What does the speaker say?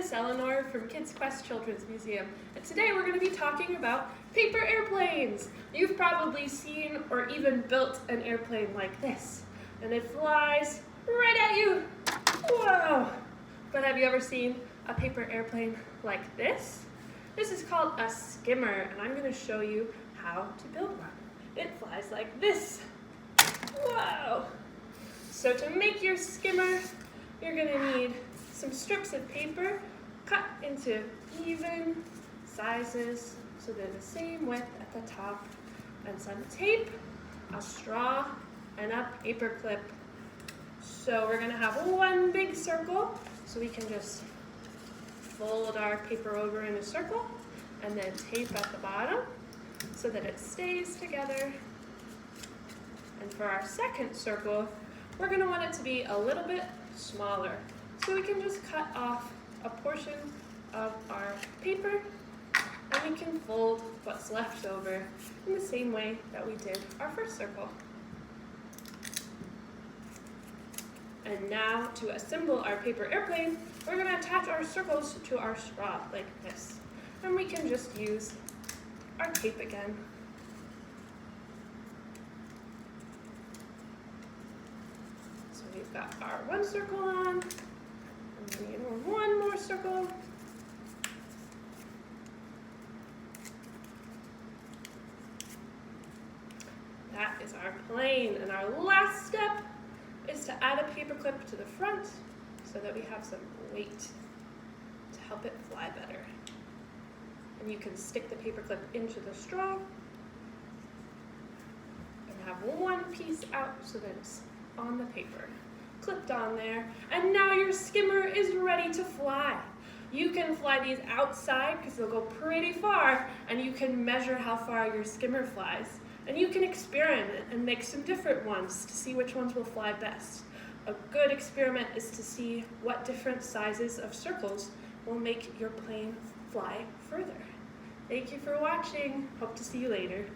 Miss Eleanor from Kids Quest Children's Museum, and today we're going to be talking about paper airplanes. You've probably seen or even built an airplane like this, and it flies right at you. Whoa! But have you ever seen a paper airplane like this? This is called a skimmer, and I'm going to show you how to build one. It flies like this. Whoa! So to make your skimmer, you're going to need some strips of paper cut into even sizes so they're the same width at the top, and some tape, a straw, and a paper clip. So we're going to have one big circle, so we can just fold our paper over in a circle and then tape at the bottom so that it stays together. And for our second circle, we're going to want it to be a little bit smaller. So we can just cut off a portion of our paper and we can fold what's left over in the same way that we did our first circle. And now to assemble our paper airplane, we're going to attach our circles to our straw like this. And we can just use our tape again. So we've got our one circle on, and then we need one more circle. That is our plane, and our last step is to add a paper clip to the front so that we have some weight to help it fly better. And you can stick the paper clip into the straw and have one piece out so that it's on the paper, clipped on there, and now your skimmer is ready to fly. You can fly these outside because they'll go pretty far, and you can measure how far your skimmer flies. And you can experiment and make some different ones to see which ones will fly best. A good experiment is to see what different sizes of circles will make your plane fly further. Thank you for watching. Hope to see you later.